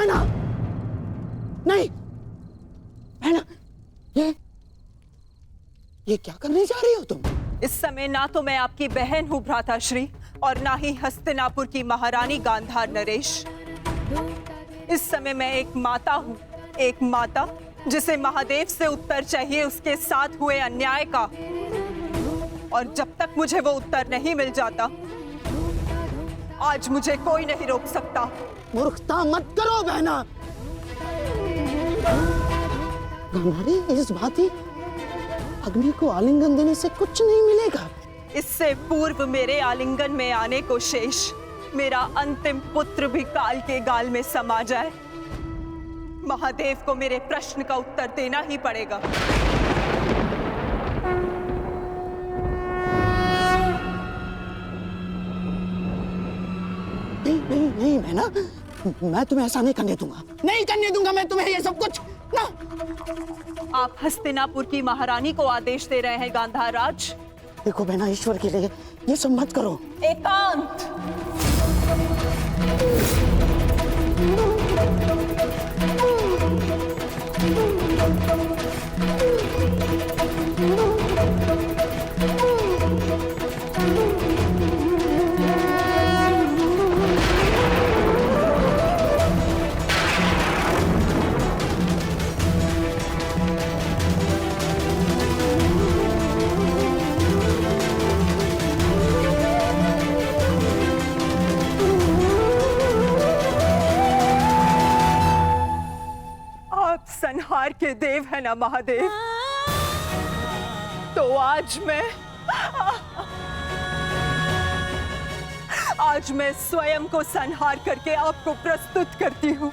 बहना, नहीं बहना, ये क्या करने जा रही हो तुम? इस समय ना तो मैं आपकी बहन हूँ भ्राताश्री, और ना ही हस्तिनापुर की महारानी गांधार नरेश। इस समय मैं एक माता हूँ, एक माता जिसे महादेव से उत्तर चाहिए उसके साथ हुए अन्याय का। और जब तक मुझे वो उत्तर नहीं मिल जाता, आज मुझे कोई नहीं रोक सकता। मूर्खता मत करो बहना। गांधारी, इस भांति अग्नि को आलिंगन देने से कुछ नहीं मिलेगा। इससे पूर्व मेरे आलिंगन में आने को शेष मेरा अंतिम पुत्र भी काल के गाल में समा जाए, महादेव को मेरे प्रश्न का उत्तर देना ही पड़ेगा। नहीं नहीं नहीं बहना, मैं तुम्हें ऐसा नहीं करने दूंगा, नहीं करने दूंगा मैं तुम्हें ये सब कुछ ना। आप हस्तिनापुर की महारानी को आदेश दे रहे हैं गांधार राज? देखो बहना, ईश्वर के लिए ये सब मत करो। एकांत। संहार के देव है ना महादेव, तो आज मैं स्वयं को संहार करके आपको प्रस्तुत करती हूँ।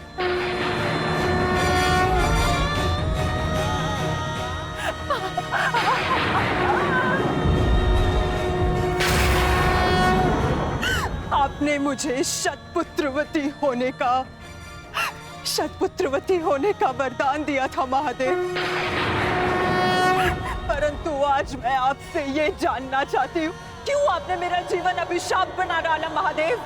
आपने मुझे शतपुत्रवती होने का वरदान दिया था महादेव, परंतु आज मैं आपसे ये जानना चाहती हूँ, क्यों आपने मेरा जीवन अभिशाप बना डाला महादेव?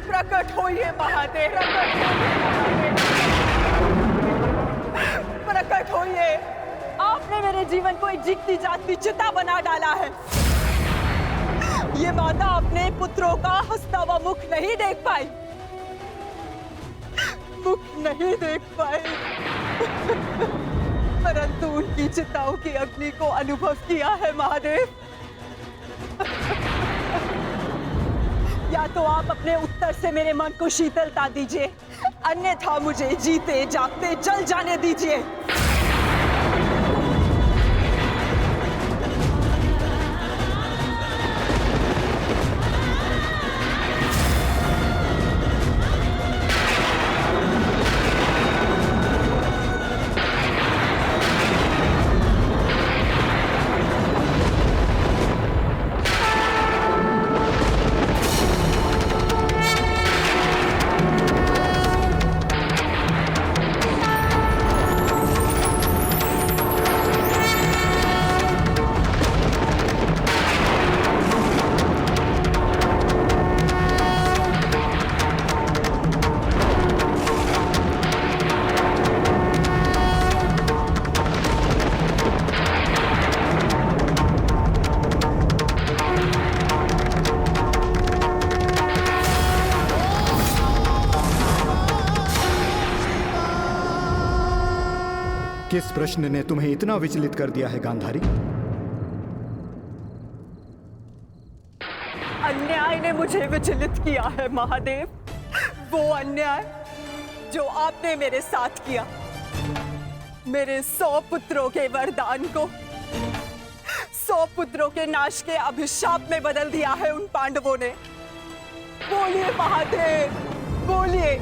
प्रकट होइए महादेव, प्रकट होइए। आपने मेरे जीवन को एक जीती जागती चिता बना डाला है। ये माता अपने पुत्रों का हंसता हुआ मुख नहीं देख पाई, परंतु उनकी चिताओं की अग्नि को अनुभव किया है महादेव। या तो आप अपने उत्तर से मेरे मन को शीतलता दीजिए, अन्यथा मुझे जीते जागते जल जाने दीजिए। किस प्रश्न ने तुम्हें इतना विचलित कर दिया है गांधारी? अन्याय ने मुझे विचलित किया है महादेव, वो अन्याय जो आपने मेरे साथ किया। मेरे 100 पुत्रों के वरदान को 100 पुत्रों के नाश के अभिशाप में बदल दिया है उन पांडवों ने। बोलिए महादेव, बोलिए,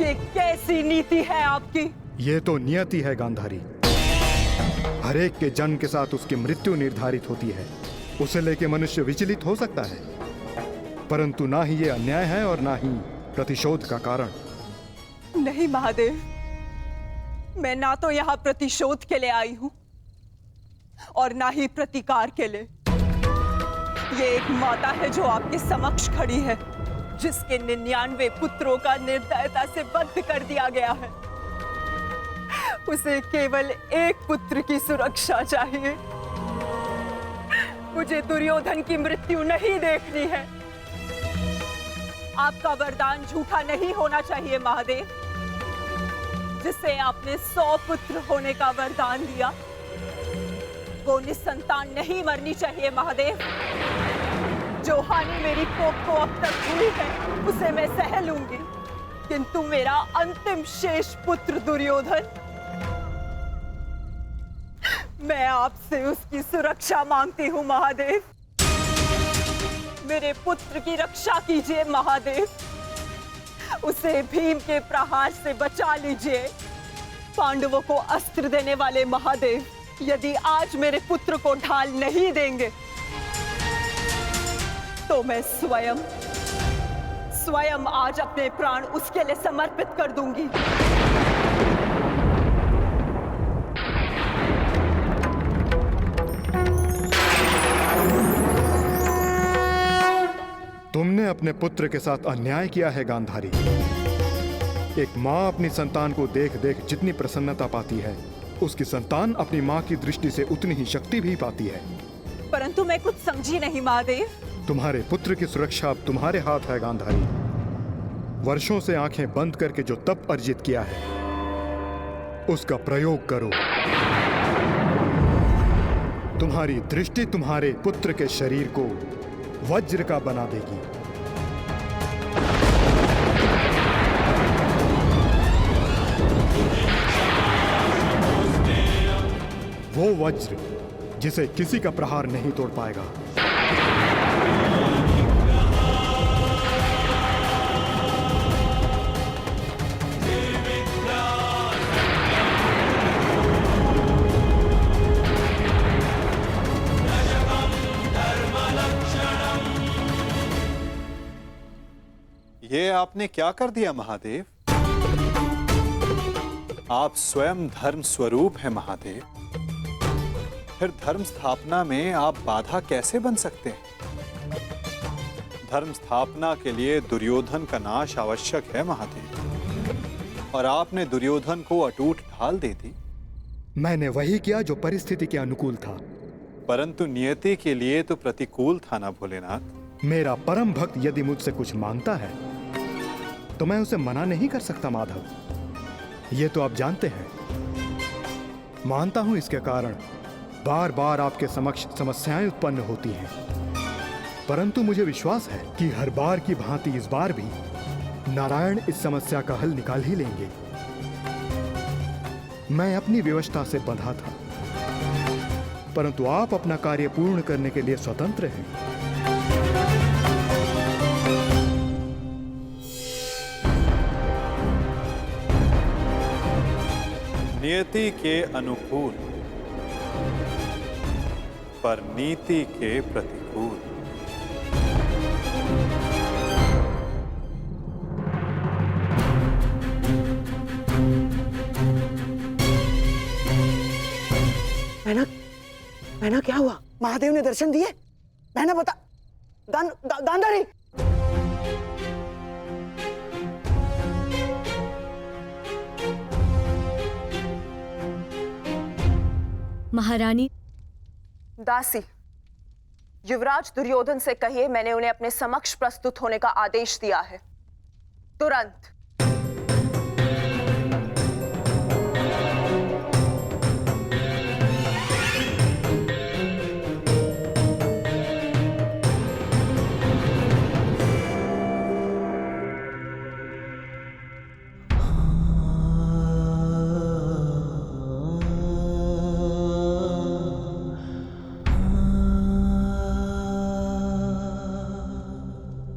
ये कैसी नीति है आपकी? ये तो नियति है गांधारी। हर एक के जन्म के साथ उसकी मृत्यु निर्धारित होती है। उसे लेके मनुष्य विचलित हो सकता है, परंतु ना ही ये अन्याय है और ना ही प्रतिशोध का कारण। नहीं महादेव, मैं ना तो यहाँ प्रतिशोध के लिए आई हूं और ना ही प्रतिकार के लिए। ये एक माता है जो आपके समक्ष खड़ी है, जिसके 99 पुत्रों का निर्दयता से वध कर दिया गया है। उसे केवल एक पुत्र की सुरक्षा चाहिए। मुझे दुर्योधन की मृत्यु नहीं देखनी है। आपका वरदान झूठा नहीं होना चाहिए महादेव। जिसे आपने 100 पुत्र होने का वरदान दिया, वो निसंतान नहीं मरनी चाहिए महादेव। जो हानि मेरी कोख को अब तक हुई है, उसे मैं सह लूंगी, किंतु मेरा अंतिम शेष पुत्र दुर्योधन, मैं आपसे उसकी सुरक्षा मांगती हूँ महादेव। मेरे पुत्र की रक्षा कीजिए महादेव। उसे भीम के प्रहार से बचा लीजिए। पांडवों को अस्त्र देने वाले महादेव, यदि आज मेरे पुत्र को ढाल नहीं देंगे तो मैं स्वयं आज अपने प्राण उसके लिए समर्पित कर दूंगी। तुमने अपने पुत्र के साथ अन्याय किया है गांधारी। एक माँ अपनी संतान को देख देख जितनी प्रसन्नता पाती है, उसकी संतान अपनी माँ की दृष्टि से उतनी ही शक्ति भी पाती है। परंतु मैं कुछ समझी नहीं महादेव। तुम्हारे पुत्र की सुरक्षा अब तुम्हारे हाथ है गांधारी। वर्षों से आंखें बंद करके जो तप अर्जित किया है, उसका प्रयोग करो। तुम्हारी दृष्टि तुम्हारे पुत्र के शरीर को वज्र का बना देगी। वो वज्र जिसे किसी का प्रहार नहीं तोड़ पाएगा। ये आपने क्या कर दिया महादेव? आप स्वयं धर्म स्वरूप हैं महादेव। फिर धर्म स्थापना में आप बाधा कैसे बन सकते हैं? धर्म स्थापना के लिए दुर्योधन का नाश आवश्यक है महादेव, और आपने दुर्योधन को अटूट ढाल दे दी। मैंने वही किया जो परिस्थिति के अनुकूल था। परंतु नियति के लिए तो प्रतिकूल था ना भोलेनाथ। मेरा परम भक्त यदि मुझसे कुछ मांगता है तो मैं उसे मना नहीं कर सकता माधव। ये तो आप जानते हैं। मानता हूं इसके कारण बार बार आपके समक्ष समस्याएं उत्पन्न होती हैं, परंतु मुझे विश्वास है कि हर बार की भांति इस बार भी नारायण इस समस्या का हल निकाल ही लेंगे। मैं अपनी व्यवस्था से बंधा था, परंतु आप अपना कार्य पूर्ण करने के लिए स्वतंत्र हैं। नियति के अनुकूल पर नीति के प्रतिकूल। मैना क्या हुआ? महादेव ने दर्शन दिए? मैना बता। गांधारी, महारानी। दासी, युवराज दुर्योधन से कहिए मैंने उन्हें अपने समक्ष प्रस्तुत होने का आदेश दिया है, तुरंत।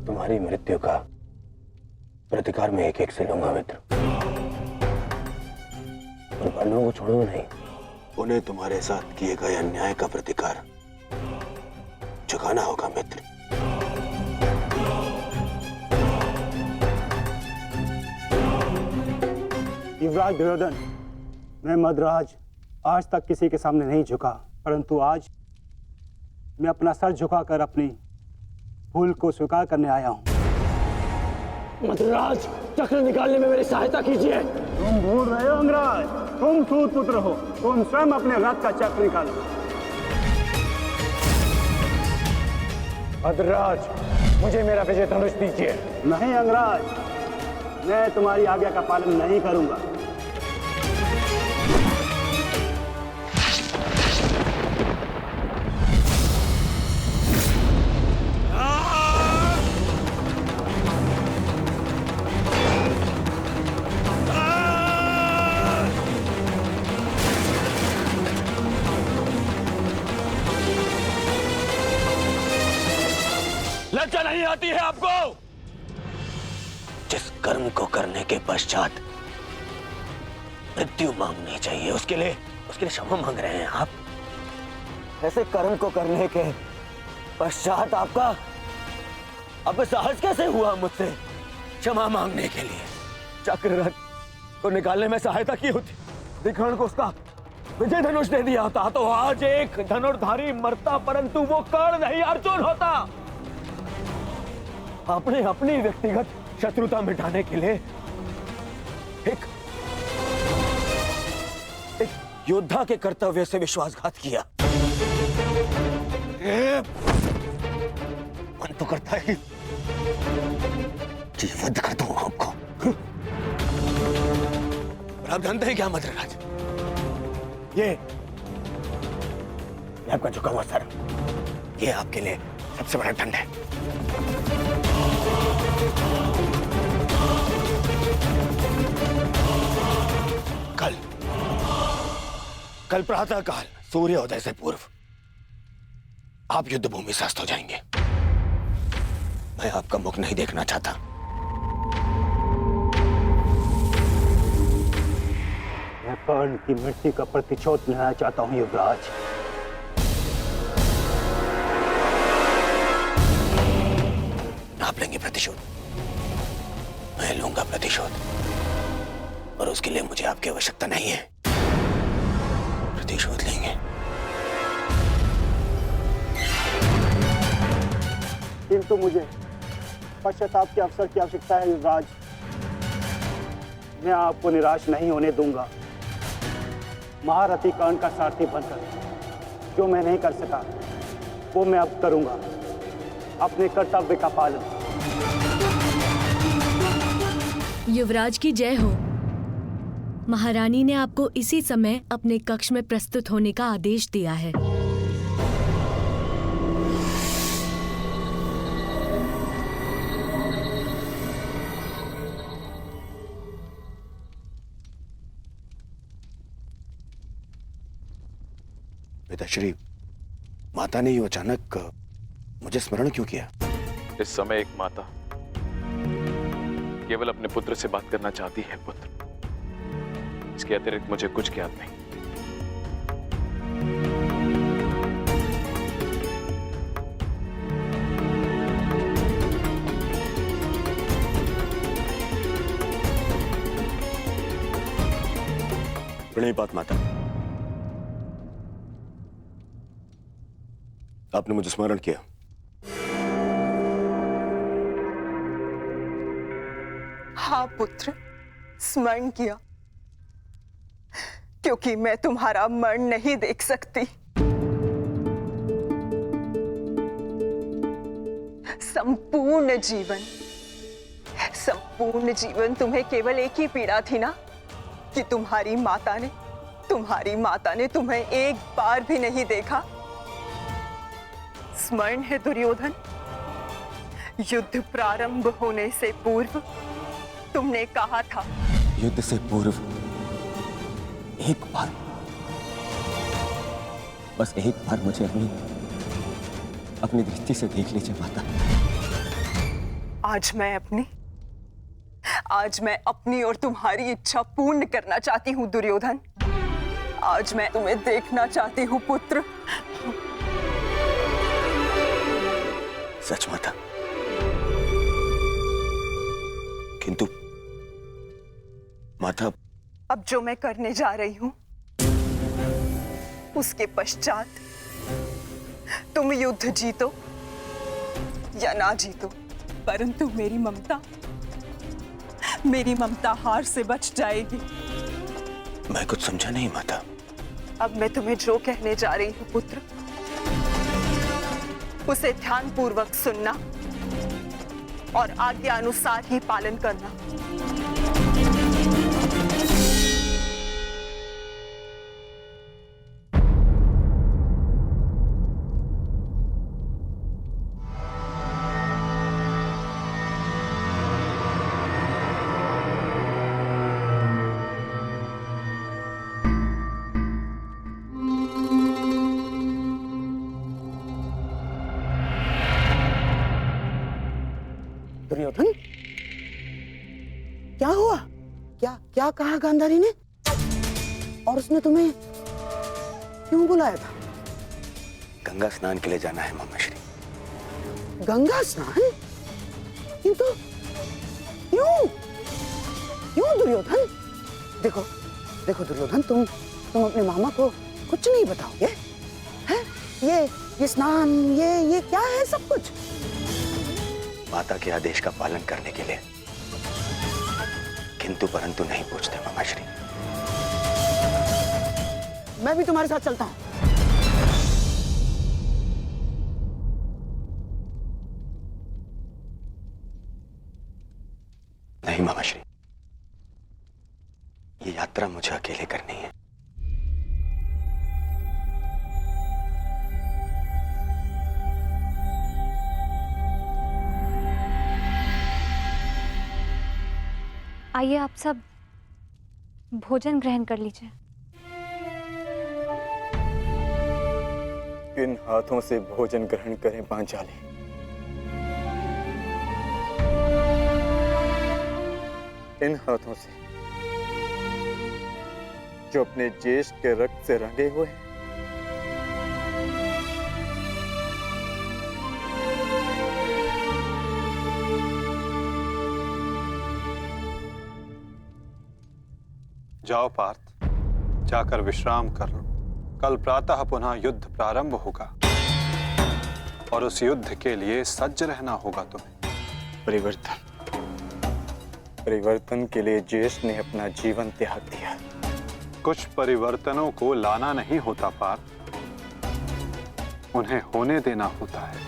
तुम्हारी मृत्यु का प्रतिकार मैं एक एक से लूंगा मित्र, और पांडवों को छोड़ूंगा नहीं। उन्हें तुम्हारे साथ किए गए अन्याय का प्रतिकार चुकाना होगा मित्र। युवराज दुर्योधन, मैं मद्राज आज तक किसी के सामने नहीं झुका, परंतु आज मैं अपना सर झुकाकर अपनी भूल को स्वीकार करने आया हूं। मद्राज, चक्र निकालने में मेरी सहायता कीजिए। तुम भूल रहे हो अंगराज, तुम सूत पुत्र हो, तुम स्वयं अपने रथ का चक्र निकालो। मद्राज, मुझे मेरा विजय धनुष दीजिए। नहीं अंगराज, मैं तुम्हारी आज्ञा का पालन नहीं करूंगा। लज्जा नहीं आती है आपको? जिस कर्म को करने के पश्चात मृत्यु मांगनी चाहिए, उसके लिए क्षमा मांग रहे हैं आप। ऐसे कर्म को करने के पश्चात आपका अब साहस कैसे हुआ मुझसे क्षमा मांगने के लिए? चक्र रथ को निकालने में सहायता की होती, विकर्ण को उसका विजय धनुष दे दिया होता तो आज एक धनुर्धारी मरता, परंतु वो कर्ण नहीं अर्जुन होता। आपने अपनी व्यक्तिगत शत्रुता मिटाने के लिए एक योद्धा के कर्तव्य से विश्वासघात किया। मन तो करता है कि वध कर दूं आपको, पर आप जानते हैं क्या मद्रराज, ये आपका झुका हुआ सर, ये आपके लिए सबसे बड़ा दंड है। कल प्रातः काल सूर्योदय से पूर्व आप युद्ध भूमि से अस्त हो जाएंगे। मैं आपका मुख नहीं देखना चाहता। मैं कर्ण की मृत्यु का प्रतिशोध लेना चाहता हूं युवराज। आप लेंगे प्रतिशोध, मैं लूंगा प्रतिशोध, और उसके लिए मुझे आपकी आवश्यकता नहीं है। प्रतिशोध लेंगे। किंतु मुझे पश्चाताप के अवसर की आवश्यकता है युवराज। मैं आपको निराश नहीं होने दूंगा। महारथी कर्ण का सारथी बनकर जो मैं नहीं कर सका वो मैं अब करूंगा, अपने कर्तव्य का पालन। युवराज की जय हो। महारानी ने आपको इसी समय अपने कक्ष में प्रस्तुत होने का आदेश दिया है। पिताश्री, माता ने यूं अचानक मुझे स्मरण क्यों किया? इस समय एक माता केवल अपने पुत्र से बात करना चाहती है पुत्र, इसके अतिरिक्त मुझे कुछ ज्ञात नहीं। प्रणिपात माता, आपने मुझे स्मरण किया। हाँ पुत्र, स्मरण किया, क्योंकि मैं तुम्हारा मरण नहीं देख सकती। संपूर्ण जीवन तुम्हें केवल एक ही पीड़ा थी ना, कि तुम्हारी माता ने तुम्हें एक बार भी नहीं देखा। स्मरण है दुर्योधन, युद्ध प्रारंभ होने से पूर्व तुमने कहा था, युद्ध से पूर्व एक बार, बस एक बार मुझे अपनी दृष्टि से देख लीजिए माता। आज मैं अपनी और तुम्हारी इच्छा पूर्ण करना चाहती हूं दुर्योधन। आज मैं तुम्हें देखना चाहती हूँ पुत्र। सच माता, किंतु माता, अब जो मैं करने जा रही हूँ उसके पश्चात तुम युद्ध जीतो या ना जीतो, परंतु मेरी ममता हार से बच जाएगी। मैं कुछ समझा नहीं माता। अब मैं तुम्हें जो कहने जा रही हूँ पुत्र, उसे ध्यानपूर्वक सुनना और आज्ञा अनुसार ही पालन करना। दुर्योधन, क्या हुआ? क्या कहा गांधारी ने? और उसने तुम्हें क्यों बुलाया था? गंगा स्नान के लिए जाना है मामाश्री। गंगा स्नान? किंतु क्यों दुर्योधन? देखो दुर्योधन, तुम अपने मामा को कुछ नहीं बताओगे? हैं? ये स्नान, ये क्या है सब कुछ? माता के आदेश का पालन करने के लिए, किंतु परंतु नहीं पूछते मामाश्री। मैं भी तुम्हारे साथ चलता हूं। नहीं मामाश्री, ये यात्रा मुझे अकेले करनी है। आइए आप सब भोजन ग्रहण कर लीजिए। किन हाथों से भोजन ग्रहण करें पांचाली? इन हाथों से जो अपने ज्येष्ठ के रक्त से रंगे हुए हैं। जाओ पार्थ, जाकर विश्राम कर लो। कल प्रातः पुनः युद्ध प्रारंभ होगा और उस युद्ध के लिए सज्ज रहना होगा तुम्हें। परिवर्तन के लिए ज्येष्ठ ने अपना जीवन त्याग दिया। कुछ परिवर्तनों को लाना नहीं होता पार्थ, उन्हें होने देना होता है।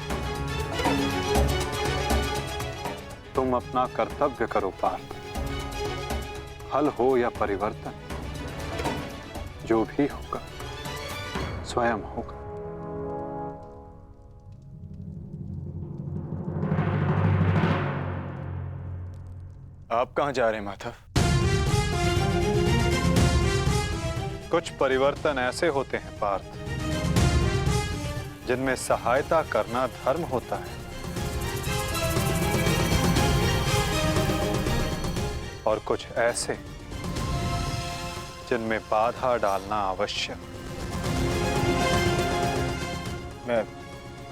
तुम अपना कर्तव्य करो पार्थ। फल हो या परिवर्तन, जो भी होगा स्वयं होगा। आप कहां जा रहे हैं माधव? कुछ परिवर्तन ऐसे होते हैं पार्थ, जिनमें सहायता करना धर्म होता है और कुछ ऐसे जिनमें बाधा डालना आवश्यक।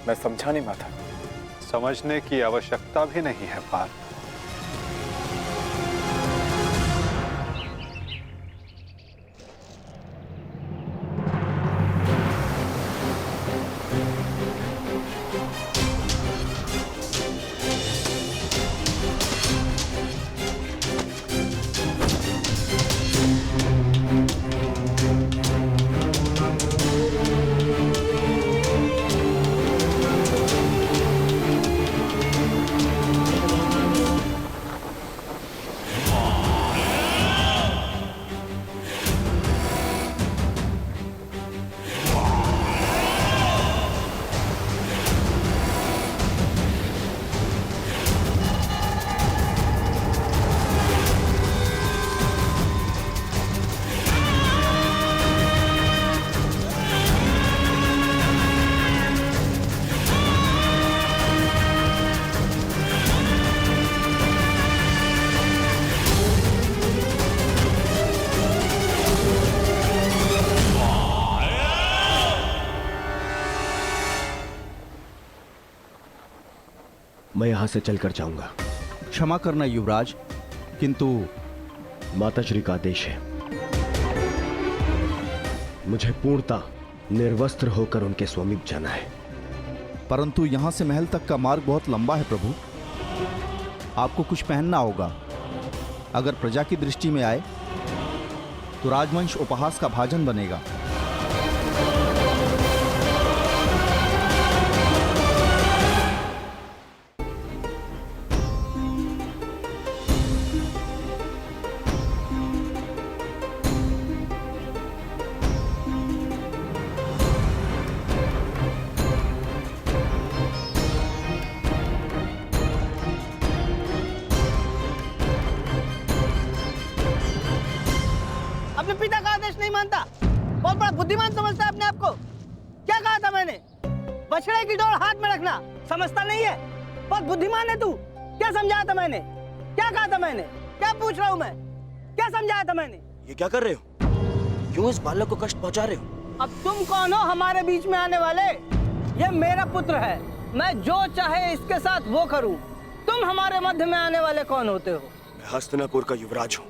मैं समझा नहीं माता। समझने की आवश्यकता भी नहीं है पार्थ। मैं यहां से चलकर जाऊंगा। क्षमा करना युवराज, किंतु माताश्री का आदेश है। मुझे पूर्णतः निर्वस्त्र होकर उनके समीप जाना है। परंतु यहां से महल तक का मार्ग बहुत लंबा है प्रभु, आपको कुछ पहनना होगा। अगर प्रजा की दृष्टि में आए तो राजवंश उपहास का भाजन बनेगा। अपने पिता का आदेश नहीं मानता, बहुत बड़ा बुद्धिमान समझता है अपने आप को। क्या कहा था मैंने? बछड़े की डोर हाथ में रखना, समझता नहीं है? बहुत बुद्धिमान है तू। क्या समझाया था मैंने? क्या कहा था मैंने? क्या पूछ रहा हूँ मैं? क्या समझाया था मैंने? ये क्या कर रहे हो? क्यों इस बालक को कष्ट पहुंचा रहे हो? अब तुम कौन हो हमारे बीच में आने वाले? ये मेरा पुत्र है, मैं जो चाहे इसके साथ वो करूं। तुम हमारे मध्य में आने वाले कौन होते हो? मैं हस्तिनापुर का युवराज हूँ।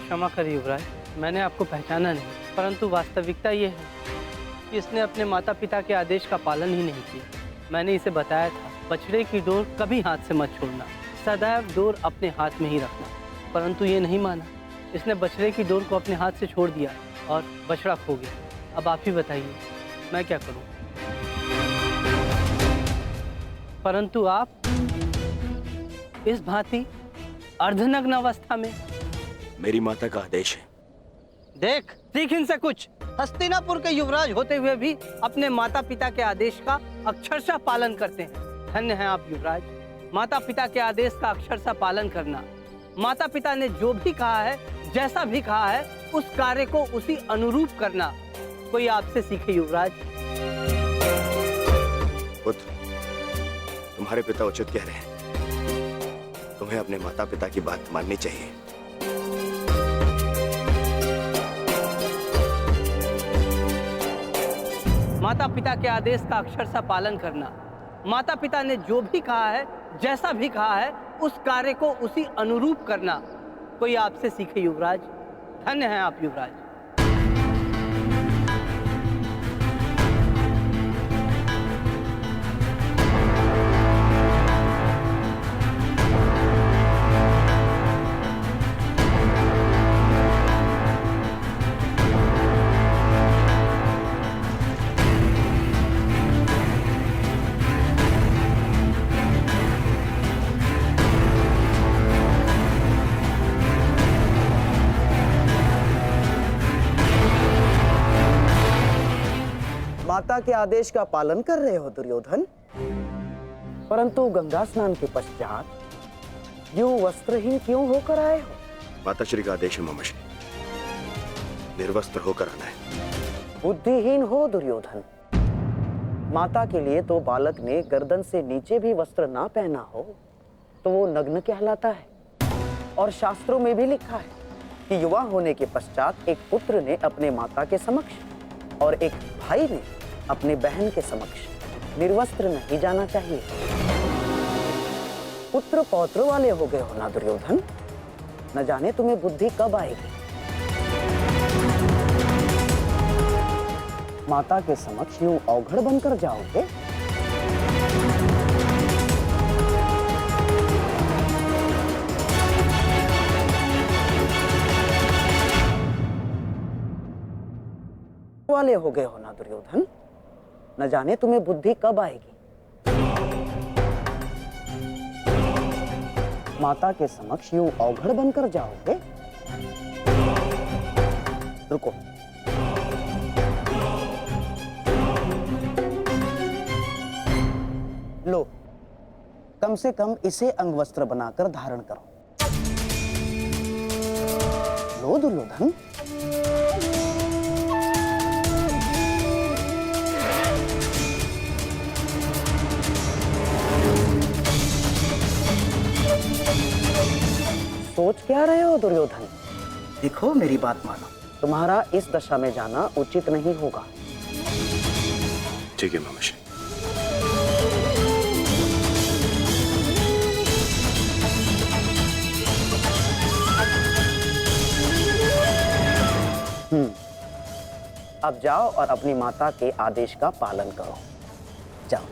क्षमा करिए युवराज, मैंने आपको पहचाना नहीं, परंतु वास्तविकता ये है कि इसने अपने माता पिता के आदेश का पालन ही नहीं किया। मैंने इसे बताया था, बछड़े की डोर कभी हाथ से मत छोड़ना, सदैव डोर अपने हाथ में ही रखना, परंतु ये नहीं माना। इसने बछड़े की डोर को अपने हाथ से छोड़ दिया और बछड़ा खो गया। अब आप ही बताइए मैं क्या करूं? परंतु आप इस भांति अर्धनग्न अवस्था में। मेरी माता का आदेश है। देख, सीख इनसे कुछ। हस्तिनापुर के युवराज होते हुए भी अपने माता पिता के आदेश का अक्षरशः पालन करते हैं। धन्य हैं आप युवराज। माता पिता के आदेश का अक्षरशः पालन करना, माता पिता ने जो भी कहा है, जैसा भी कहा है, उस कार्य को उसी अनुरूप करना कोई आपसे सीखे युवराज। पुत्र, तुम्हारे पिता उचित कह रहे हैं। तुम्हें अपने माता पिता की बात माननी चाहिए। माता पिता के आदेश का अक्षरशः पालन करना, माता पिता ने जो भी कहा है, जैसा भी कहा है, उस कार्य को उसी अनुरूप करना कोई आपसे सीखे युवराज। धन्य हैं आप युवराज। माता के आदेश का पालन कर रहे हो दुर्योधन, परंतु गंगा स्नान के पश्चात यूं वस्त्रहीन क्यों होकर आए हो? माताश्री का आदेश है मामाश्री, निर्वस्त्र होकर आना है। बुद्धिहीन हो दुर्योधन। माता के लिए तो बालक ने गर्दन से नीचे भी वस्त्र ना पहना हो तो वो नग्न कहलाता है। और शास्त्रों में भी लिखा है कि युवा होने के पश्चात एक पुत्र ने अपने माता के समक्ष और एक भाई ने अपने बहन के समक्ष निर्वस्त्र नहीं जाना चाहिए। पुत्र पौत्र वाले हो गए हो ना दुर्योधन, न जाने तुम्हें बुद्धि कब आएगी। माता के समक्ष यूं अवघड़ बनकर जाओगे? वाले हो गए हो ना दुर्योधन, न जाने तुम्हें बुद्धि कब आएगी। माता के समक्ष यूं अवघड़ बनकर जाओगे? रुको, लो, कम से कम इसे अंगवस्त्र बनाकर धारण करो। लो दुर्योधन। सोच क्या रहे हो दुर्योधन? देखो, मेरी बात मानो, तुम्हारा इस दशा में जाना उचित नहीं होगा। ठीक है मामाश्री। अब जाओ और अपनी माता के आदेश का पालन करो। जाओ।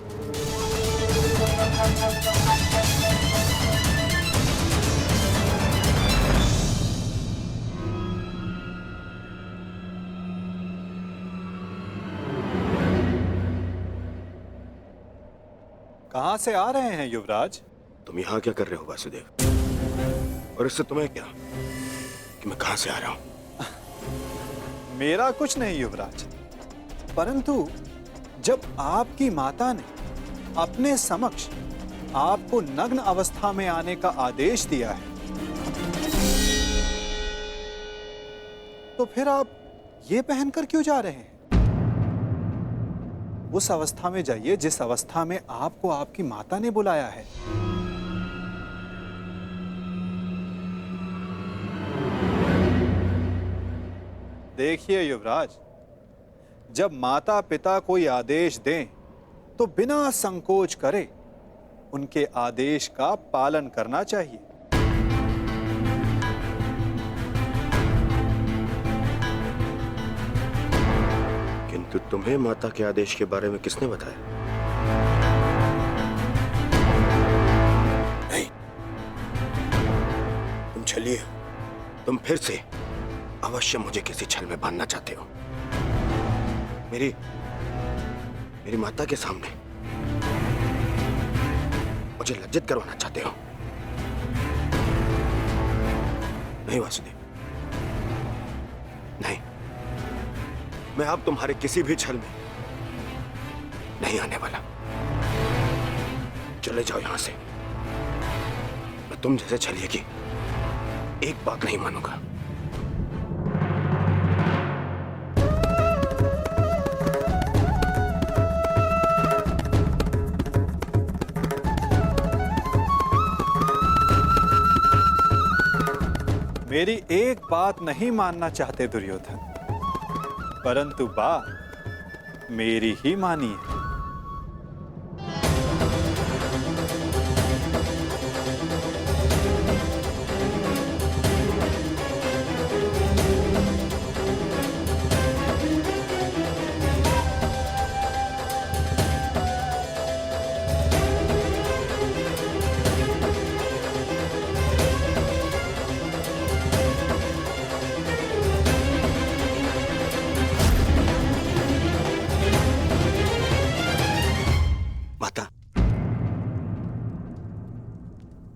कहां से आ रहे हैं युवराज? तुम यहाँ क्या कर रहे हो वासुदेव? और इससे तुम्हें क्या कि मैं कहां से आ रहा हूं? मेरा कुछ नहीं युवराज, परंतु जब आपकी माता ने अपने समक्ष आपको नग्न अवस्था में आने का आदेश दिया है, तो फिर आप ये पहनकर क्यों जा रहे हैं? उस अवस्था में जाइए जिस अवस्था में आपको आपकी माता ने बुलाया है। देखिए युवराज, जब माता पिता कोई आदेश दें तो बिना संकोच करे उनके आदेश का पालन करना चाहिए। किंतु तुम्हें माता के आदेश के बारे में किसने बताया? नहीं, तुम छलिए हो। तुम फिर से अवश्य मुझे किसी छल में बांधना चाहते हो। मेरी माता के सामने मुझे लज्जित करवाना चाहते हो। नहीं वासुदेव, नहीं, मैं अब तुम्हारे किसी भी छल में नहीं आने वाला। चले जाओ यहां से। मैं तुम जैसे छलिए की एक बात नहीं मानूंगा। मेरी एक बात नहीं मानना चाहते दुर्योधन, परंतु बात मेरी ही मानिए।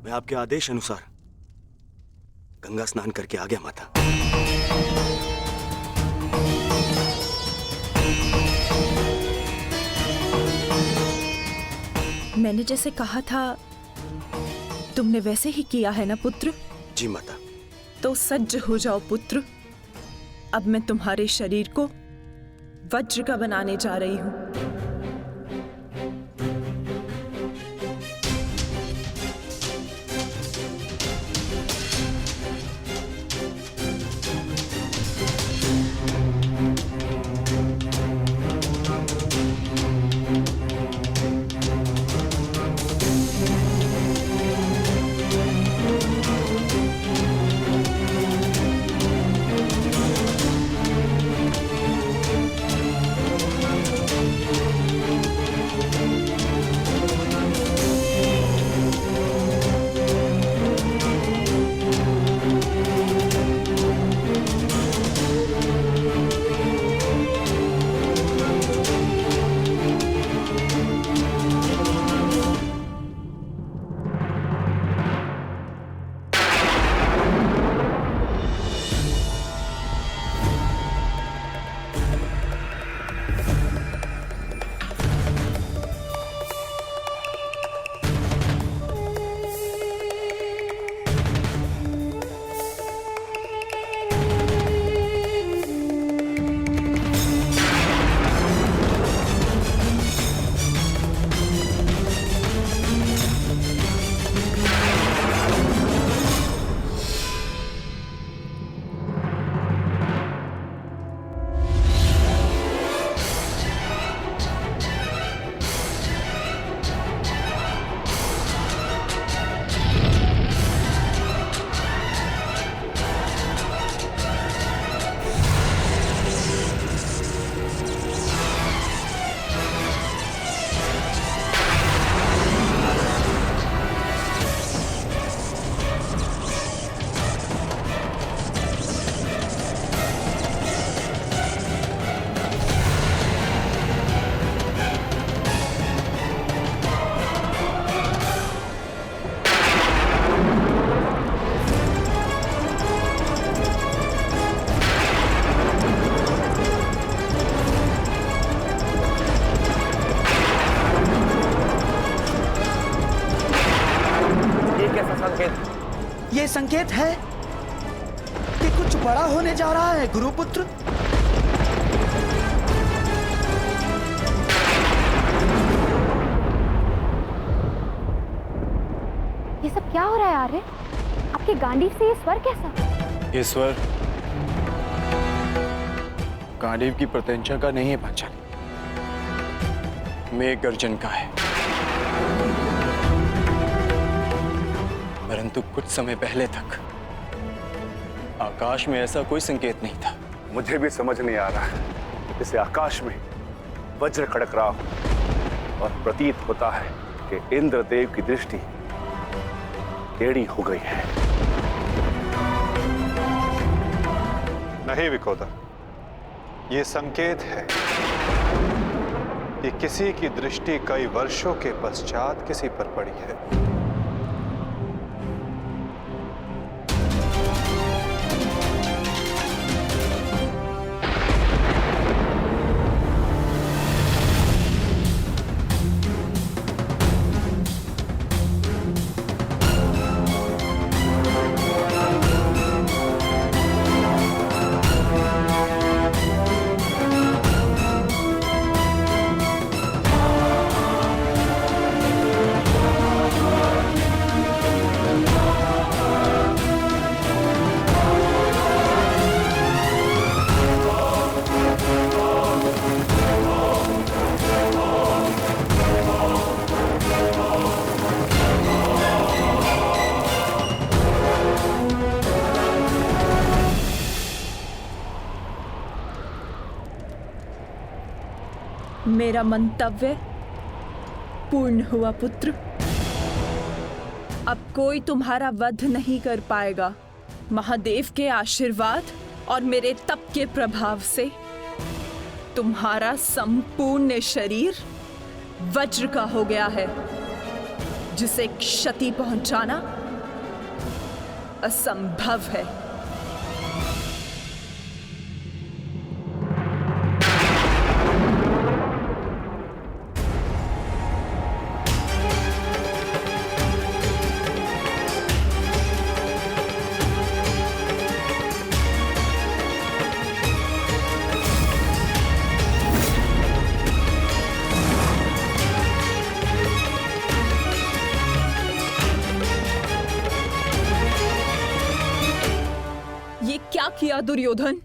मैं आपके आदेश अनुसार गंगा स्नान करके आ गया माता। मैंने जैसे कहा था तुमने वैसे ही किया है ना पुत्र? जी माता। तो सज्ज हो जाओ पुत्र। अब मैं तुम्हारे शरीर को वज्र का बनाने जा रही हूं। संकेत है कि कुछ बड़ा होने जा रहा है गुरुपुत्र। ये सब क्या हो रहा है आर्य? आपके गांडीव से ये स्वर कैसा? ये स्वर गांडीव की प्रत्यंचा का नहीं है पांचाली, मेघ गर्जन का है। परंतु कुछ समय पहले तक आकाश में ऐसा कोई संकेत नहीं था। मुझे भी समझ नहीं आ रहा है। जैसे आकाश में वज्र खड़क रहा हो और प्रतीत होता है कि इंद्रदेव की दृष्टि टेढ़ी हो गई है। नहीं विकोदर, ये संकेत है कि किसी की दृष्टि कई वर्षों के पश्चात किसी पर पड़ी है। मेरा मंतव्य पूर्ण हुआ पुत्र। अब कोई तुम्हारा वध नहीं कर पाएगा। महादेव के आशीर्वाद और मेरे तप के प्रभाव से तुम्हारा संपूर्ण शरीर वज्र का हो गया है, जिसे क्षति पहुंचाना असंभव है। क्या किया दुर्योधन?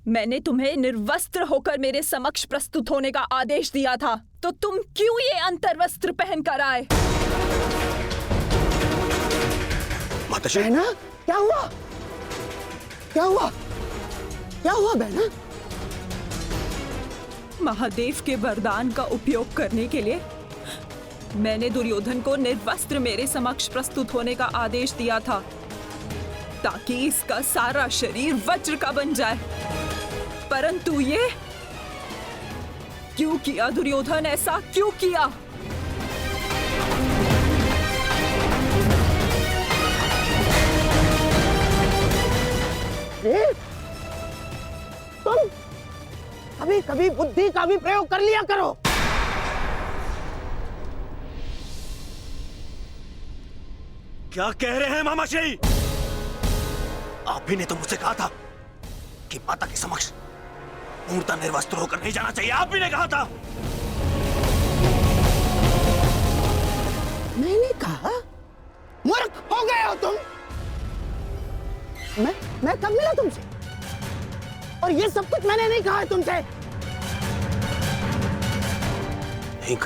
मैंने तुम्हें निर्वस्त्र होकर मेरे समक्ष प्रस्तुत होने का आदेश दिया था, तो तुम क्यों ये अंतर्वस्त्र पहन कर आए? माताश्री, बहना, क्या हुआ? क्या हुआ? क्या हुआ बहना? महादेव के वरदान का उपयोग करने के लिए मैंने दुर्योधन को निर्वस्त्र मेरे समक्ष प्रस्तुत होने का आदेश दिया था, ताकि इसका सारा शरीर वज्र का बन जाए। परंतु ये क्यों किया दुर्योधन? ऐसा क्यों किया? तुम कभी कभी बुद्धि का भी प्रयोग कर लिया करो। क्या कह रहे हैं मामाश्री? आप ही ने तो मुझसे कहा था कि माता के समक्ष पूर्णतः निर्वस्त्र होकर नहीं जाना चाहिए। आप ही ने कहा था। मैंने कहा? मूर्ख हो गए हो तुम। मैं कब मिला तुमसे? और ये सब कुछ मैंने नहीं कहा है तुमसे। नहीं,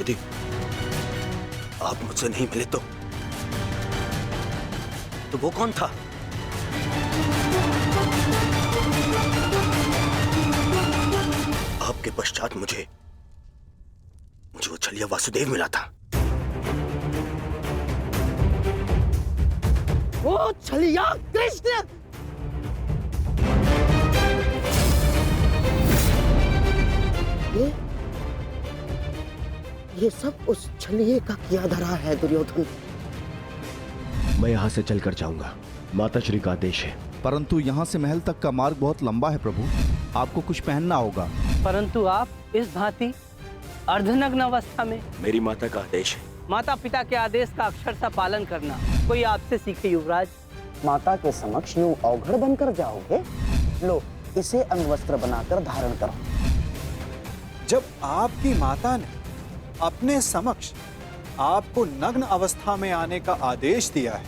यदि आप मुझसे नहीं मिले तो वो कौन था? आपके पश्चात मुझे वो छलिया वासुदेव मिला था। वो छलिया कृष्ण। ये सब उस छलिए का किया धरा है दुर्योधन। मैं यहाँ से चलकर जाऊंगा, माताश्री का आदेश है। परंतु यहाँ से महल तक का मार्ग बहुत लंबा है प्रभु, आपको कुछ पहनना होगा। परंतु आप इस भांति अर्धनग्न अवस्था में। मेरी माता का आदेश है माता पिता के आदेश का अक्षरशः पालन करना कोई आपसे सीखे युवराज। माता के समक्ष यूं अवघड़ बनकर जाओगे? लो, इसे अंगवस्त्र बनाकर धारण करो। जब आपकी माता ने अपने समक्ष आपको नग्न अवस्था में आने का आदेश दिया है,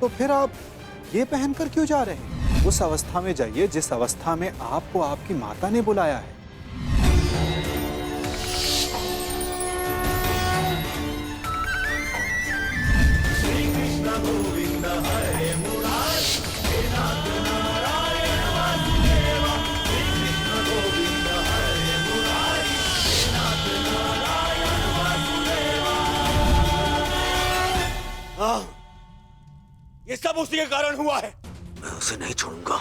तो फिर आप ये पहनकर क्यों जा रहे हैं? उस अवस्था में जाइए जिस अवस्था में आपको आपकी माता ने बुलाया है। हाँ, ये सब उसी के कारण हुआ है। मैं उसे नहीं छोड़ूंगा,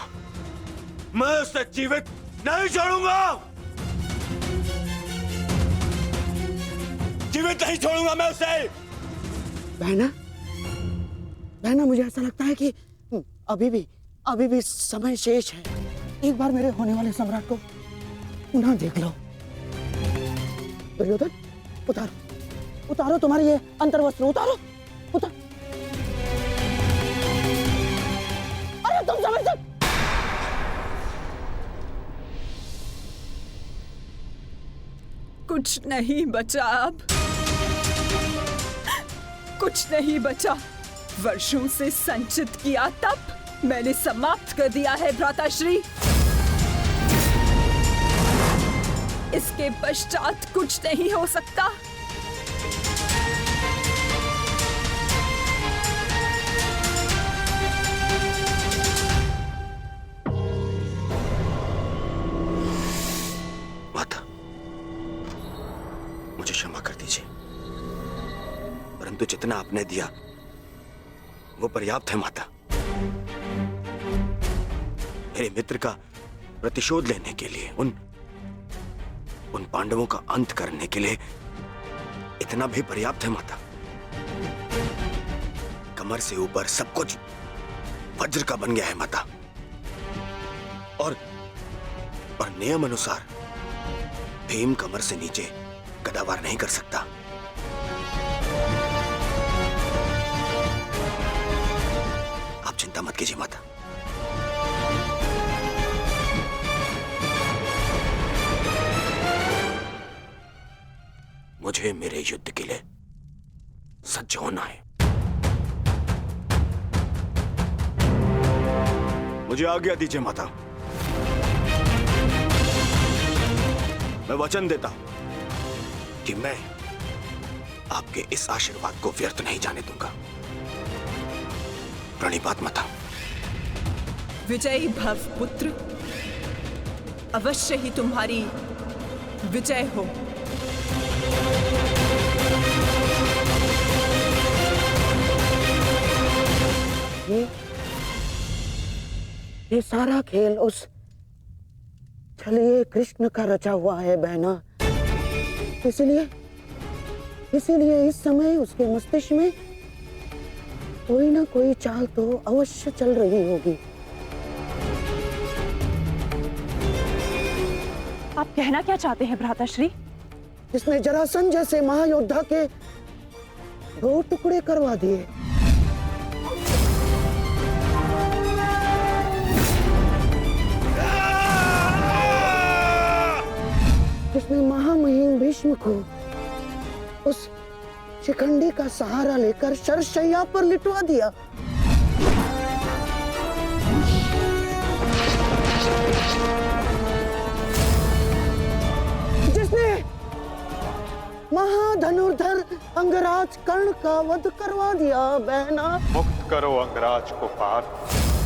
मैं उसे जीवित नहीं छोड़ूंगा, जीवित नहीं छोड़ूंगा मैं उसे। बहना, मुझे ऐसा लगता है कि अभी भी समय शेष है। एक बार मेरे होने वाले सम्राट को पुनः देख लो। दुर्योधन, उतारो तुम्हारी ये अंतर्वस्त्र, उतारो। अरे तुम समझ सकते? कुछ नहीं बचा अब, कुछ नहीं बचा। वर्षों से संचित किया तप मैंने समाप्त कर दिया है भ्राताश्री। इसके पश्चात कुछ नहीं हो सकता। माता, मुझे क्षमा कर दीजिए, परंतु जितना आपने दिया वो पर्याप्त है माता। मेरे मित्र का प्रतिशोध लेने के लिए, उन पांडवों का अंत करने के लिए इतना भी पर्याप्त है माता। कमर से ऊपर सब कुछ वज्र का बन गया है माता, और नियम अनुसार भीम कमर से नीचे गदावार नहीं कर सकता। आप चिंता मत कीजिए माता। मुझे मेरे युद्ध के लिए सज्ज होना है। मुझे आज्ञा दीजिए माता। मैं वचन देता हूं कि मैं आपके इस आशीर्वाद को व्यर्थ नहीं जाने दूंगा। प्रणिपात माता। विजयी भव पुत्र, अवश्य ही तुम्हारी विजय हो। ये सारा खेल उस छलिए कृष्ण का रचा हुआ है बहना। इसीलिए इस समय उसके मस्तिष्क में कोई ना कोई चाल तो अवश्य चल रही होगी। आप कहना क्या चाहते हैं भ्राताश्री? जिसने जरासंध जैसे महायोद्धा के 2 टुकड़े करवा दिए, जिसने महामहिम भीष्म को उस शिखंडी का सहारा लेकर शरशैया पर लिटवा दिया, जिसने महाधनुर्धर अंगराज कर्ण का वध करवा दिया। बहना, मुक्त करो अंगराज को पार्थ,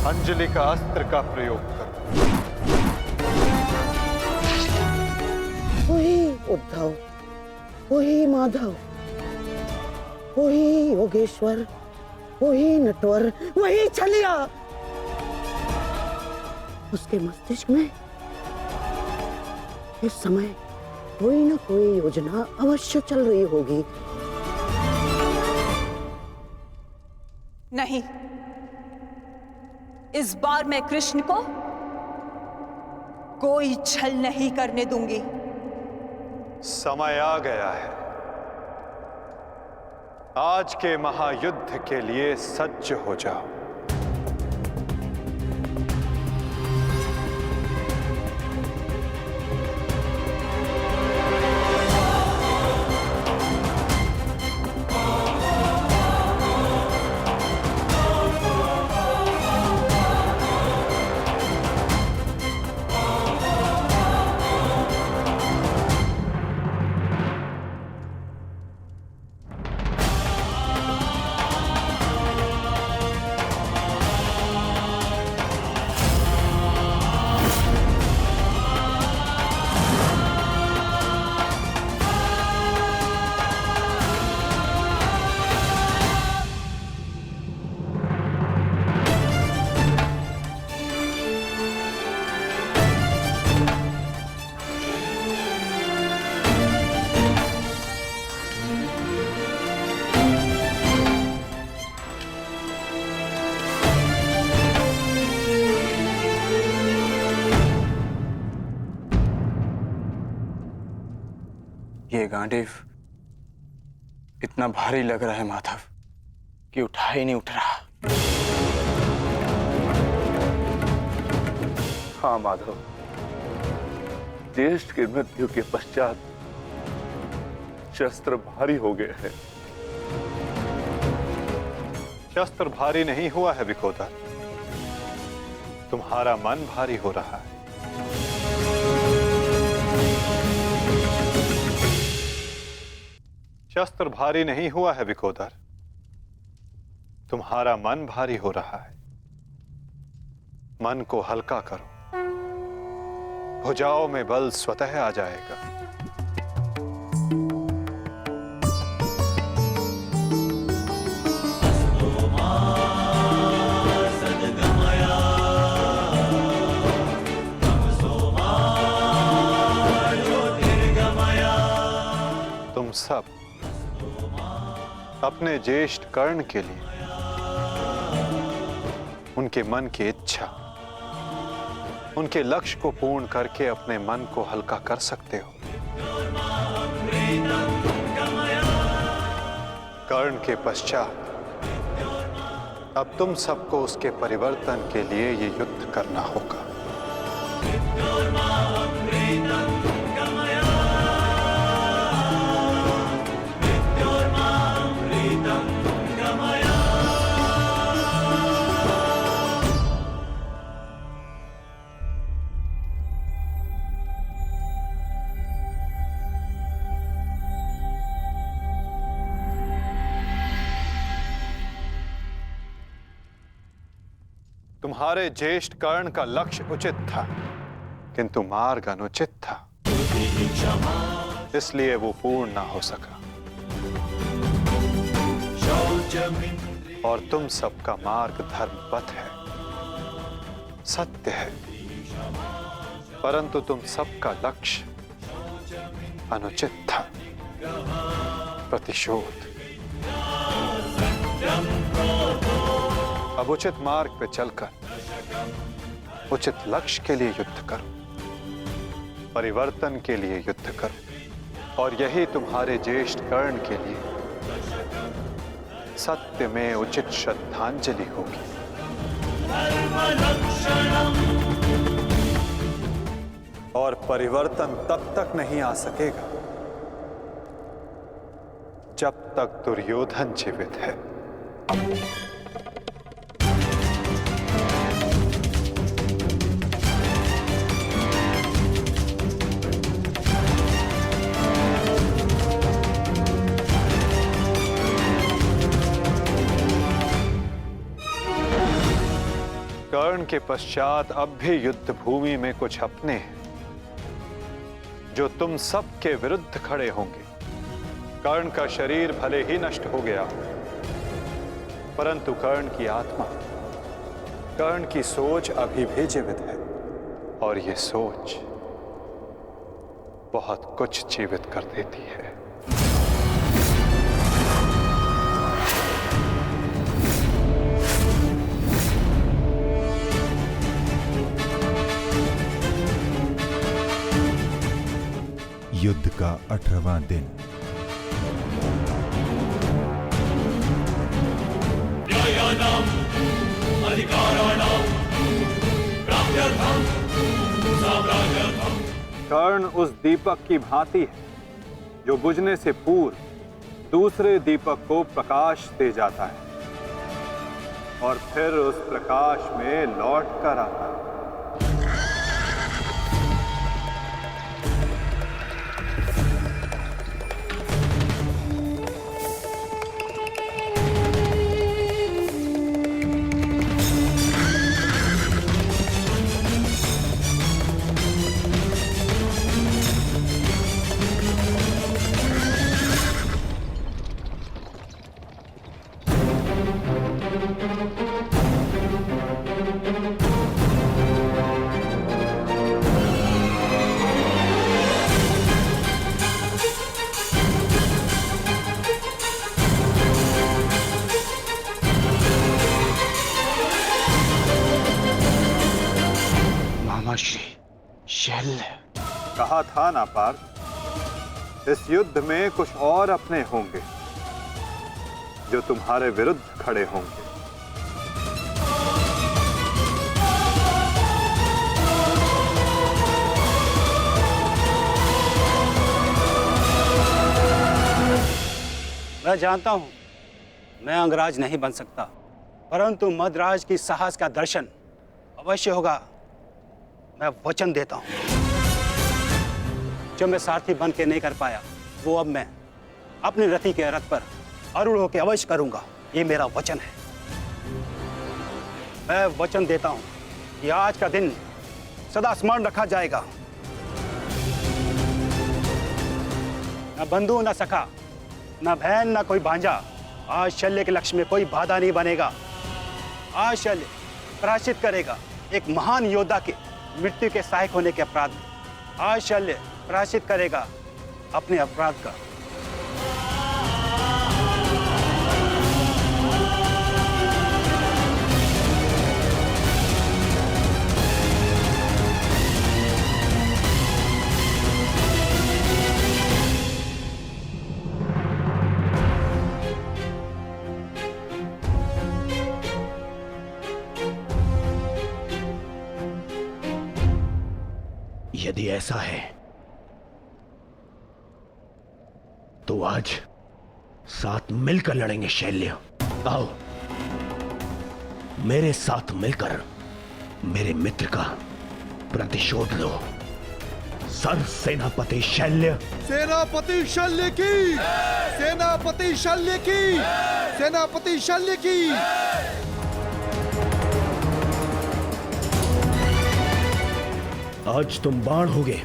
अंजलि का अस्त्र का प्रयोग करो। वही उद्धव, वही माधव, वही योगेश्वर, वही नटवर, वही छलिया। उसके मस्तिष्क में इस समय कोई ना कोई योजना अवश्य चल रही होगी। नहीं, इस बार मैं कृष्ण को कोई छल नहीं करने दूंगी। समय आ गया है, आज के महायुद्ध के लिए सज्ज हो जाओ। ये गांडीव इतना भारी लग रहा है माधव कि उठा ही नहीं उठ रहा। हाँ माधव, ज्येष्ठ की मृत्यु के पश्चात शस्त्र भारी हो गए हैं। शस्त्र भारी नहीं हुआ है विकोदर, तुम्हारा मन भारी हो रहा है। शस्त्र भारी नहीं हुआ है विकोदर, तुम्हारा मन भारी हो रहा है। मन को हल्का करो, भुजाओं में बल स्वतः आ जाएगा। तुम सब अपने ज्येष्ठ कर्ण के लिए उनके मन की इच्छा, उनके लक्ष्य को पूर्ण करके अपने मन को हल्का कर सकते हो। कर्ण के पश्चात अब तुम सबको उसके परिवर्तन के लिए ये युद्ध करना होगा। तुम्हारे ज्येष्ठ कर्ण का लक्ष्य उचित था, किंतु मार्ग अनुचित था, इसलिए वो पूर्ण ना हो सका। और तुम सबका मार्ग धर्मपथ है, सत्य है, परंतु तुम सबका लक्ष्य अनुचित था, प्रतिशोध। अब उचित मार्ग पे चलकर उचित लक्ष्य के लिए युद्ध करो, परिवर्तन के लिए युद्ध करो, और यही तुम्हारे ज्येष्ठ कर्ण के लिए सत्य में उचित श्रद्धांजलि होगी। और परिवर्तन तब तक नहीं आ सकेगा जब तक दुर्योधन जीवित है। कर्ण के पश्चात अब भी युद्ध भूमि में कुछ अपने हैं जो तुम सब के विरुद्ध खड़े होंगे। कर्ण का शरीर भले ही नष्ट हो गया, परंतु कर्ण की आत्मा, कर्ण की सोच अभी भी जीवित है, और ये सोच बहुत कुछ जीवित कर देती है। युद्ध का 18वां दिन। कर्ण उस दीपक की भांति है जो बुझने से पूर्व दूसरे दीपक को प्रकाश दे जाता है और फिर उस प्रकाश में लौट कर आता है। कहा था ना पार्थ, इस युद्ध में कुछ और अपने होंगे जो तुम्हारे विरुद्ध खड़े होंगे। मैं जानता हूं मैं अंगराज नहीं बन सकता, परंतु मद्राज की साहस का दर्शन अवश्य होगा। मैं वचन देता हूं, जो मैं सारथी बन के नहीं कर पाया वो अब मैं अपने रथी के रथ पर आरूढ़ होकर अवश्य करूंगा। ये मेरा वचन है। मैं वचन देता हूं कि आज का दिन सदा स्मरण रखा जाएगा। न बंधु न सखा, न बहन न कोई भांजा, आज शल्य के लक्ष्य में कोई बाधा नहीं बनेगा। आज शल्य प्रायश्चित करेगा एक महान योद्धा के मृत्यु के सहायक होने के अपराध में। आज शल्य प्रायश्चित करेगा अपने अपराध का। यदि ऐसा है तो आज साथ मिलकर लड़ेंगे शैल्य। आओ मेरे साथ मिलकर मेरे मित्र का प्रतिशोध लो। सर सेनापति शैल्य। सेनापति शल्य की, सेनापति शल्य की, सेनापति शल्य की। आज तुम बाण होगे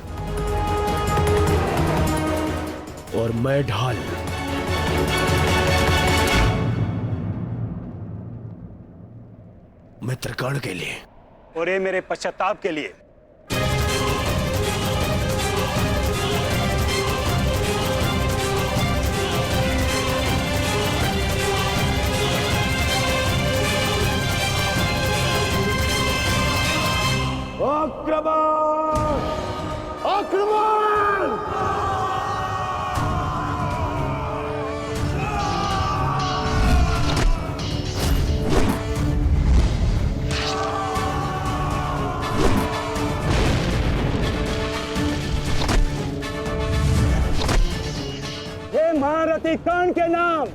और मैं ढाल। मित्र कर्ण के लिए और ये मेरे पश्चाताप के लिए। आक्रमण! आक्रमण! हे महारथी कर्ण के नाम,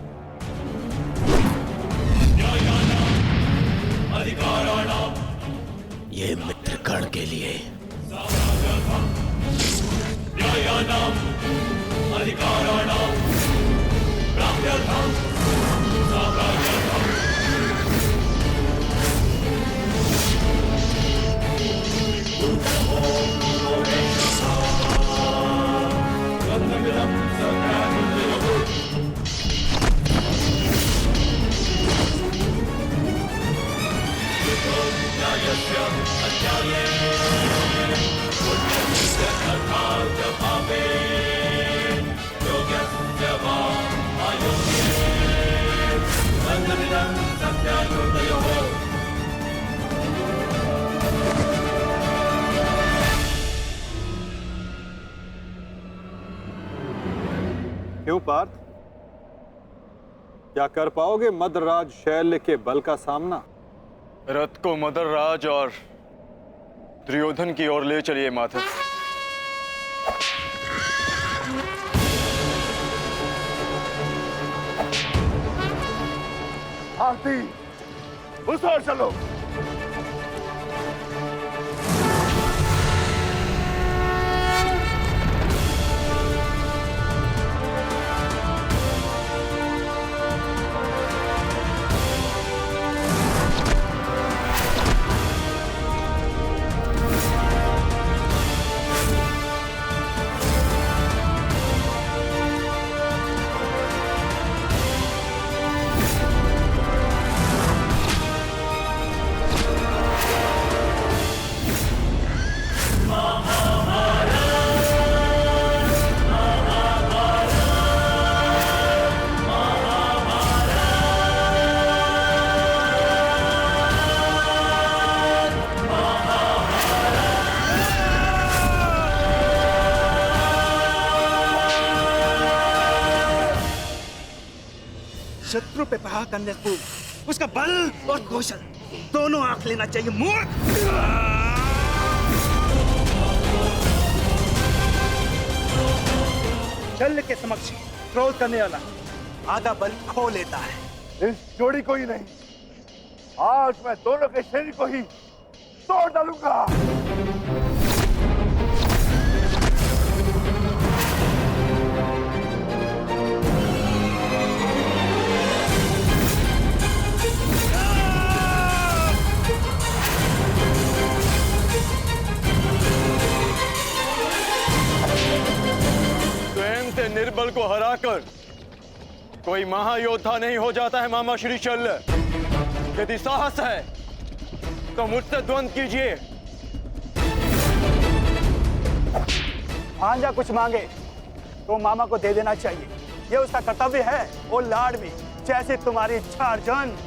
ये मित्र कर्ण के लिए। क्यों पार्थ, क्या कर पाओगे मद्रराज शैल्य के बल का सामना? रथ को मद्रराज और दुर्योधन की ओर ले चलिए माधव। आरती उस ओर चलो। शत्रु पे प्रहार करने पूर्व उसका बल और कौशल दोनों आंख लेना चाहिए, मूर्ख। शल्य के समक्ष क्रोध करने वाला आधा बल खो लेता है। इस जोड़ी को ही नहीं, आज मैं दोनों के शरीर को ही तोड़ डालूंगा। निर्बल को हराकर कोई महायोद्धा नहीं हो जाता है मामा श्री शल्य। यदि साहस है तो मुझसे द्वंद कीजिए। भांजा कुछ मांगे तो मामा को दे देना चाहिए, ये उसका कर्तव्य है। वो लाड भी जैसे तुम्हारी इच्छा अर्जुन।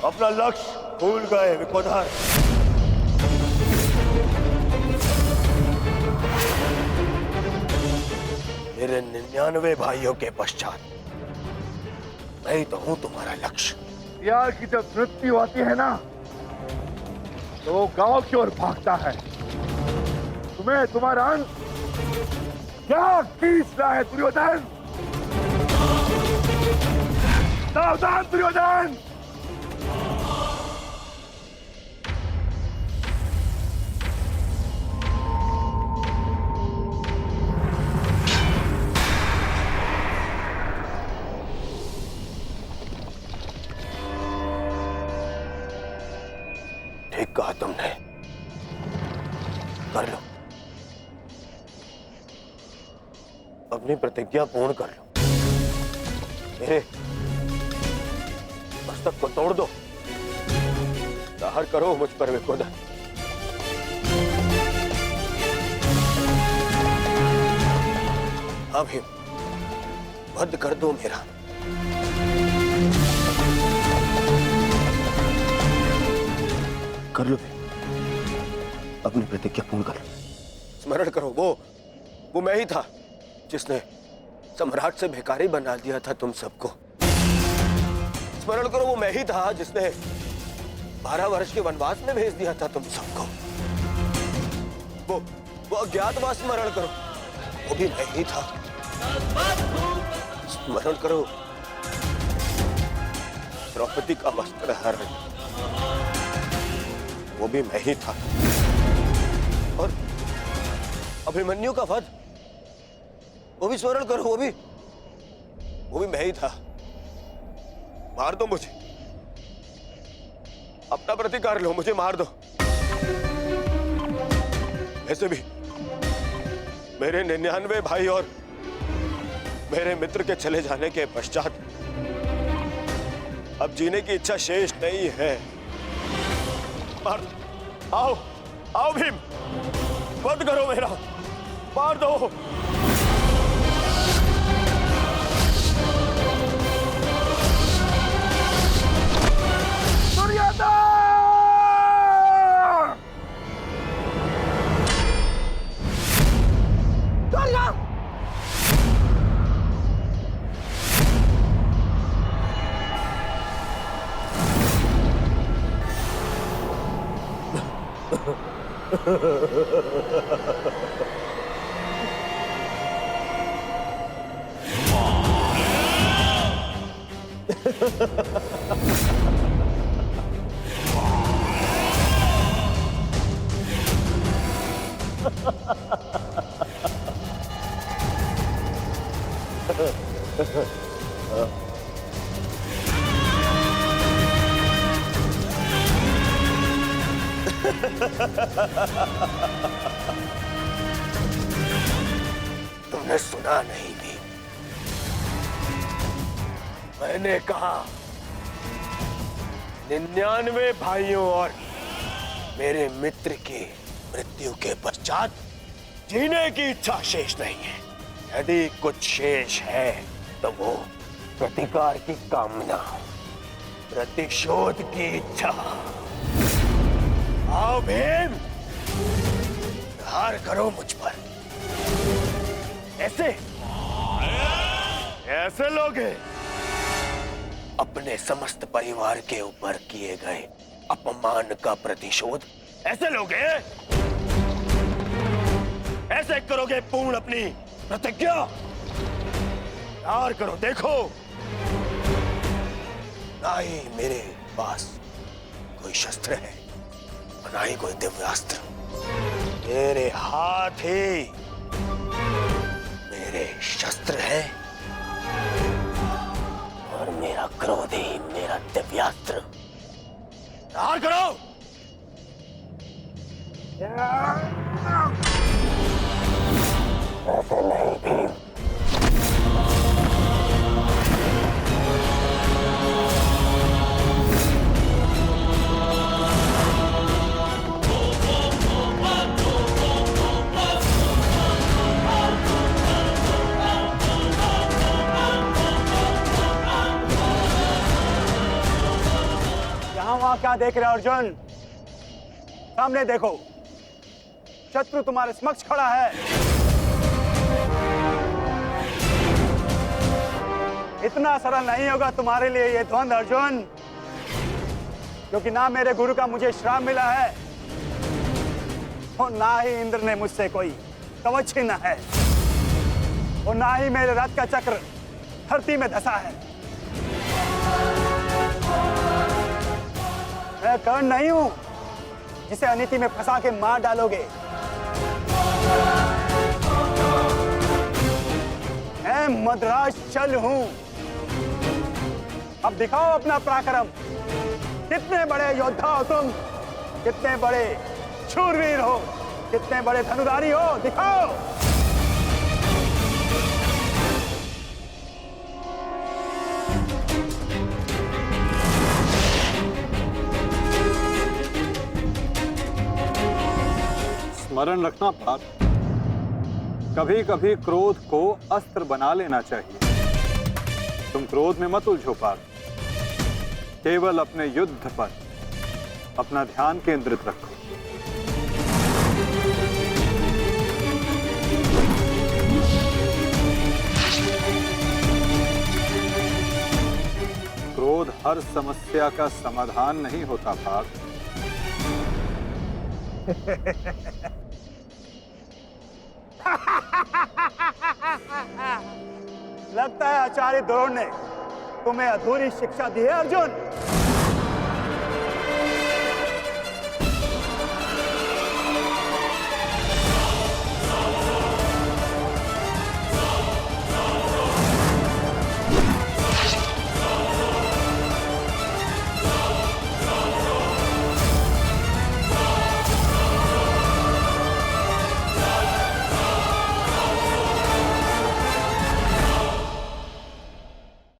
अपना लक्ष्य भूल गए विकोधर। मेरे 99 भाइयों के पश्चात मैं ही तो हूं तुम्हारा लक्ष्य। यार की जब मृत्यु आती है ना तो वो गांव की ओर भागता है। तुम्हें तुम्हारा अंत क्या खींच रहा है दुर्योधन? सावधान दुर्योधन! ठीक कहा तुमने, कर लो, अपनी प्रतिज्ञा पूर्ण कर लो। मेरे मस्तक को तोड़ दो, दाहर करो मुझ पर विकोधर। अभी वध कर दो मेरा। कर लो, अपनी प्रतिज्ञा पूर्ण कर लो। स्मरण करो, वो मैं ही था जिसने सम्राट से भिखारी बना दिया था तुम सबको। स्मरण करो, वो मैं ही था जिसने 12 वर्ष के वनवास में भेज दिया था तुम सबको। वो अज्ञातवास स्मरण करो, वो भी मैं ही था। स्मरण करो, द्रौपदी का वस्त्र हरण, वो भी मैं ही था। और अभिमन्यु का वध, वो भी स्मरण करो, वो भी मैं ही था। मार दो मुझे, अपना प्रतिकार लो, मुझे मार दो। ऐसे भी मेरे 99 भाई और मेरे मित्र के चले जाने के पश्चात अब जीने की इच्छा शेष नहीं है। मार दो, आओ भीम, वध करो मेरा, मार दो। तुमने सुना नहीं भी, मैंने कहा 99 भाइयों और मेरे मित्र की मृत्यु के पश्चात जीने की इच्छा शेष नहीं है। यदि कुछ शेष है तो वो प्रतिकार की कामना, प्रतिशोध की इच्छा। आओ भीम, प्रहार करो मुझ पर। ऐसे ऐसे लोग हैं अपने समस्त परिवार के ऊपर किए गए अपमान का प्रतिशोध। ऐसे लोग हैं, ऐसे करोगे पूर्ण अपनी प्रतिज्ञा। प्यार करो, देखो ना ही मेरे पास कोई शस्त्र है ना ही कोई दिव्यास्त्र। मेरे हाथ ही मेरे शस्त्र है और मेरा क्रोध ही मेरा दिव्यास्त्र। प्यार करो। ऐसे नहीं भीम, वहां क्या देख रहे हो अर्जुन? सामने देखो, शत्रु तुम्हारे समक्ष खड़ा है। इतना सरल नहीं होगा तुम्हारे लिए ये द्वंद अर्जुन, क्योंकि ना मेरे गुरु का मुझे श्राप मिला है और ना ही इंद्र ने मुझसे कोई कवच छीना है और ना ही मेरे रथ का चक्र धरती में धंसा है। मैं कर्ण नहीं हूं जिसे अनीति में फंसा के मार डालोगे। मैं मद्राज चल हूं। अब दिखाओ अपना पराक्रम। कितने बड़े योद्धा हो तुम, कितने बड़े शूरवीर हो, कितने बड़े धनुधारी हो, दिखाओ। स्मरण रखना पार्थ, कभी कभी क्रोध को अस्त्र बना लेना चाहिए। तुम क्रोध में मत उलझो पार्थ, केवल अपने युद्ध पर अपना ध्यान केंद्रित रखो। क्रोध हर समस्या का समाधान नहीं होता पार्थ। लगता है आचार्य द्रोण ने तुम्हें अधूरी शिक्षा दी है अर्जुन।